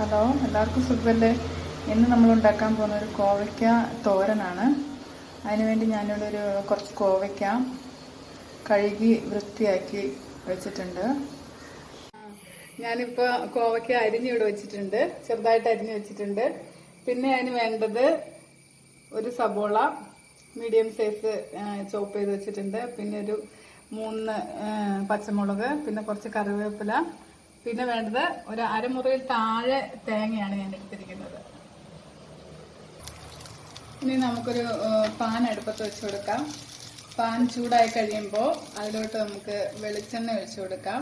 Hello, എല്ലാവർക്കും സുഖമല്ലേ? ഇന്ന് നമ്മൾ ഉണ്ടാക്കാൻ പോകുന്ന ഒരു കോവയ്ക്ക തോരനാണ്. അതിനുവേണ്ടി ഞാനിവിടെ കുറച്ച് കോവയ്ക്ക കഴുകി വൃത്തിയാക്കി വെച്ചിട്ടുണ്ട്. ഞാനിപ്പോൾ കോവയ്ക്ക അരിഞ്ഞിവിടെ വെച്ചിട്ടുണ്ട്, ചെറുതായിട്ട് അരിഞ്ഞ് വെച്ചിട്ടുണ്ട്. പിന്നെ അതിന് വേണ്ടത് ഒരു സബോള മീഡിയം സൈസ് ചോപ്പ് ചെയ്ത് വെച്ചിട്ടുണ്ട്. പിന്നെ ഒരു 3 പച്ചമുളക്, പിന്നെ കുറച്ച് കറിവേപ്പില, പിന്നെ വേണ്ടത് ഒരു അരമുറിയിൽ താഴെ തേങ്ങയാണ് ഞാൻ എടുത്തിരിക്കുന്നത്. ഇനി നമുക്കൊരു പാൻ അടുപ്പത്ത് വെച്ച് കൊടുക്കാം. പാൻ ചൂടായി കഴിയുമ്പോൾ അതിലോട്ട് നമുക്ക് വെളിച്ചെണ്ണ ഒഴിച്ചു കൊടുക്കാം.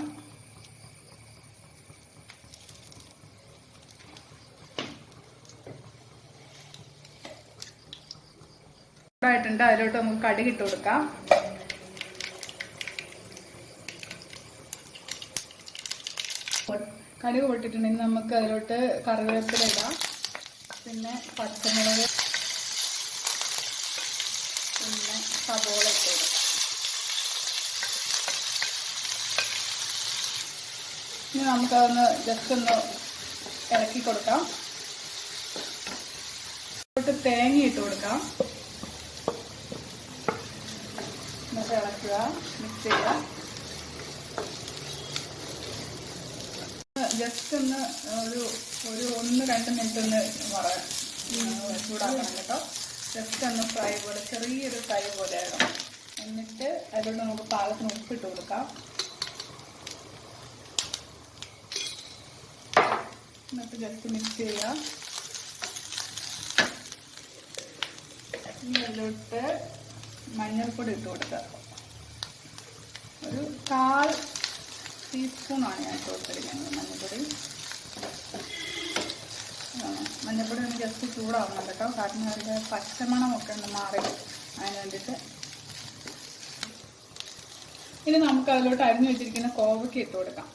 ചൂടായിട്ടുണ്ട്, അതിലോട്ട് നമുക്ക് കടുക് ഇട്ട് കൊടുക്കാം. കടുക് പൊട്ടിട്ടുണ്ടെങ്കിൽ നമുക്ക് അതിലോട്ട് കറിവേപ്പില ഇടാം, പിന്നെ പച്ചമുളക്, പിന്നെ സബോള ഇട്ട് കൊടുക്കാം. ഇനി നമുക്കതൊന്ന് ജസ്റ്റ് ഒന്ന് ഇളക്കി കൊടുക്കാം. അതിലോട്ട് തേങ്ങ ഇട്ട് കൊടുക്കാം. എന്നിട്ട് ഇളക്കുക, മിക്സ് ചെയ്യുക. ജസ്റ്റ് ഒന്ന് ഒരു 1-2 മിനിറ്റ് ഒന്ന് ചൂടാക്കണം കേട്ടോ. ജസ്റ്റ് ഒന്ന് ഫ്രൈ പോലെ, ചെറിയൊരു ഫ്രൈ പോലെ ആകണം. എന്നിട്ട് അതിലോട്ട് നമുക്ക് പാകത്തിന് ഉപ്പിട്ട് കൊടുക്കാം. എന്നിട്ട് ജസ്റ്റ് മിക്സ് ചെയ്യുക. ഇനി അതിലോട്ട് മഞ്ഞൾപ്പൊടി ഇട്ട് കൊടുക്കുക. ഒരു 1/4 ടീസ്പൂണാണ് ഞാൻ ഇട്ട് കൊടുത്തിരിക്കുന്നത് മഞ്ഞൾപ്പൊടി. മഞ്ഞൾപ്പൊടി ഒന്ന് ജസ്റ്റ് ചൂടാവണം കേട്ടോ, കാരണം അതിൻ്റെ പച്ചമണമൊക്കെ ഒന്ന് മാറി, അതിന് വേണ്ടിയിട്ട്. ഇനി നമുക്ക് അതിലോട്ട് അരിഞ്ഞു വെച്ചിരിക്കുന്ന കോവയ്ക്ക ഇട്ട് കൊടുക്കാം.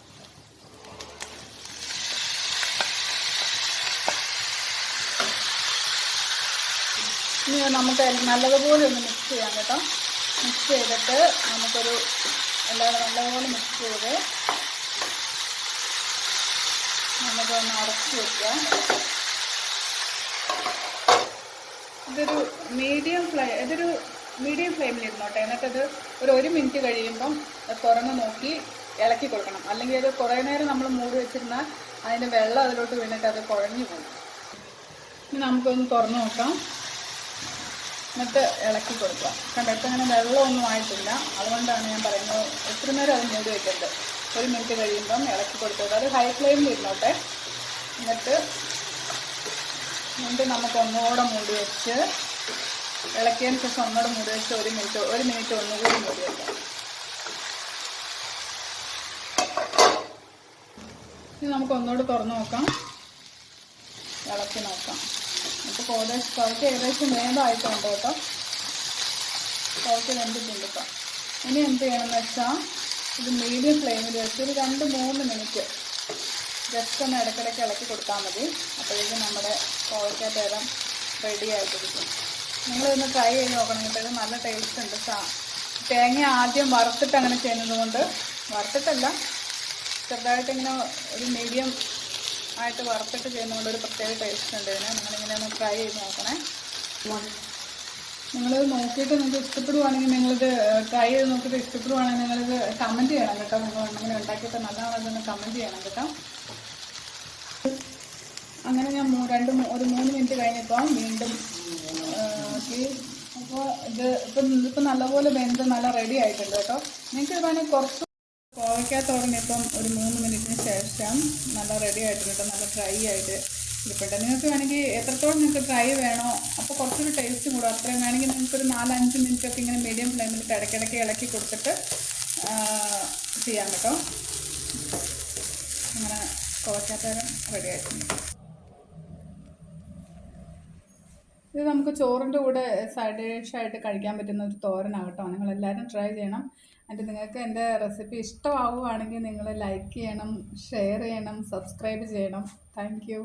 ഇനി നമുക്ക് നല്ലതുപോലെ ഒന്ന് മിക്സ് ചെയ്യാം കേട്ടോ. മിക്സ് ചെയ്തിട്ട് നമുക്കൊരു എല്ലാവരും നല്ലപോലെ മിക്സ് ചെയ്ത് നമുക്കൊന്ന് അടച്ചു വയ്ക്കുക. ഇതൊരു മീഡിയം ഫ്ലെയിമിൽ ഇരുന്നോട്ടെ. എന്നിട്ടത് ഒരു 1 മിനിറ്റ് കഴിയുമ്പം തുറന്ന് നോക്കി ഇളക്കി കൊടുക്കണം. അല്ലെങ്കിൽ അത് കുറേ നേരം നമ്മൾ മൂടി വെച്ചിരുന്നാൽ അതിൻ്റെ വെള്ളം അതിലോട്ട് വീണിട്ട് അത് കുഴഞ്ഞു പോകും. ഇനി നമുക്കൊന്ന് തുറന്ന് നോക്കാം. എന്നിട്ട് ഇളക്കി കൊടുക്കുക. കണ്ടിട്ട് അങ്ങനെ വെള്ളമൊന്നും ആയിട്ടില്ല, അതുകൊണ്ടാണ് ഞാൻ പറയുന്നത് എത്ര നേരം അത് മൂടി വയ്ക്കരുത്. 1 മിനിറ്റ് കഴിയുമ്പം ഇളക്കി കൊടുക്കുക. അത് ഹൈ ഫ്ലെയിമിൽ ഇരുന്നോട്ടെ. എന്നിട്ട് നമുക്ക് ഒന്നുകൂടെ മൂടി വെച്ച് ഇളക്കിയതിന് ശേഷം ഒന്നുകൂടെ മൂടി വെച്ച് 1 മിനിറ്റ് ഒന്നുകൂടി മൂടി വയ്ക്കാം. ഇനി നമുക്ക് ഒന്നുകൂടെ തുറന്ന് നോക്കാം, ഇളക്കി നോക്കാം. ഇപ്പോൾ കുറച്ച് ഏകദേശം വേഗമായിട്ടുണ്ട് കേട്ടോ, കുറച്ച് വെന്തിട്ടുണ്ട് കേട്ടോ. ഇനി എന്ത് ചെയ്യണമെന്ന് വെച്ചാൽ ഇത് മീഡിയം ഫ്ലെയിമിൽ വെച്ച് ഒരു 2-3 മിനിറ്റ് ജസ്റ്റ് ഒന്ന് ഇടയ്ക്കിടയ്ക്ക് ഇളക്കി കൊടുത്താൽ മതി. അപ്പോഴേക്കും നമ്മുടെ കോവയ്ക്കത്തോരൻ റെഡി ആയിട്ടിരിക്കും. നിങ്ങളിതൊന്ന് ട്രൈ ചെയ്ത് നോക്കണം കേട്ടോ, ഇത് നല്ല ടേസ്റ്റ് ഉണ്ട്. തേങ്ങ ആദ്യം വറുത്തിട്ട് അങ്ങനെ ചെയ്യുന്നത് കൊണ്ട്, വറുത്തിട്ടല്ല ചെറുതായിട്ട് ഇങ്ങനെ ഒരു മീഡിയം ആയിട്ട് വറുത്തിട്ട് ചെയ്യുന്നതുകൊണ്ട് ഒരു പ്രത്യേക ടേസ്റ്റ് ഉണ്ട് ഇതിന്. നിങ്ങളിങ്ങനെ ഒന്ന് ട്രൈ ചെയ്ത് നോക്കണേ. നിങ്ങളിത് നോക്കിയിട്ട് നിങ്ങൾക്ക് ഇഷ്ടപ്പെടുവാണെങ്കിൽ, നിങ്ങളിത് ട്രൈ ചെയ്ത് നോക്കിയിട്ട് ഇഷ്ടപ്പെടുവാണെങ്കിൽ നിങ്ങളിത് കമൻറ്റ് ചെയ്യണം കേട്ടോ. നിങ്ങൾ അങ്ങനെ ഉണ്ടാക്കിയിട്ട് നല്ലതാണെന്ന് കമൻറ്റ് ചെയ്യണം കേട്ടോ. അങ്ങനെ ഞാൻ 3 മിനിറ്റ് കഴിഞ്ഞപ്പോൾ വീണ്ടും അപ്പോൾ ഇപ്പം നല്ലപോലെ വെന്ത് നല്ല റെഡി ആയിട്ടുണ്ട് കേട്ടോ. നിങ്ങൾക്ക് വേണമെങ്കിൽ കുറച്ച് കോവയ്ക്കത്തോരൻ ഇപ്പം ഒരു 3 മിനിറ്റിന് ശേഷം നല്ല റെഡി ആയിട്ടുണ്ട്, നല്ല ഡ്രൈ ആയിട്ട് ഇരിപ്പട്ടെ. നിങ്ങൾക്ക് വേണമെങ്കിൽ എത്രത്തോളം നിങ്ങൾക്ക് ഡ്രൈ വേണോ അപ്പോൾ കുറച്ചൊരു ടേസ്റ്റ് കൂടും. അത്രയും വേണമെങ്കിൽ നിങ്ങൾക്കൊരു 4-5 മിനിറ്റൊക്കെ ഇങ്ങനെ മീഡിയം ഫ്ലെയിമിൽ ഇടയ്ക്കിടയ്ക്ക് ഇളക്കി കൊടുത്തിട്ട് ചെയ്യാം കേട്ടോ. അങ്ങനെ കോവയ്ക്കത്തോരൻ റെഡി ആയിട്ടുണ്ട്. ഇത് നമുക്ക് ചോറിൻ്റെ കൂടെ സൈഡ് ഡിഷായിട്ട് കഴിക്കാൻ പറ്റുന്ന ഒരു തോരനാണ് കേട്ടോ. നിങ്ങളെല്ലാവരും ട്രൈ ചെയ്യണം. എന്നിട്ട് നിങ്ങൾക്ക് എൻ്റെ റെസിപ്പി ഇഷ്ടമാവുകയാണെങ്കിൽ നിങ്ങൾ ലൈക്ക് ചെയ്യണം, ഷെയർ ചെയ്യണം, സബ്സ്ക്രൈബ് ചെയ്യണം. Thank you.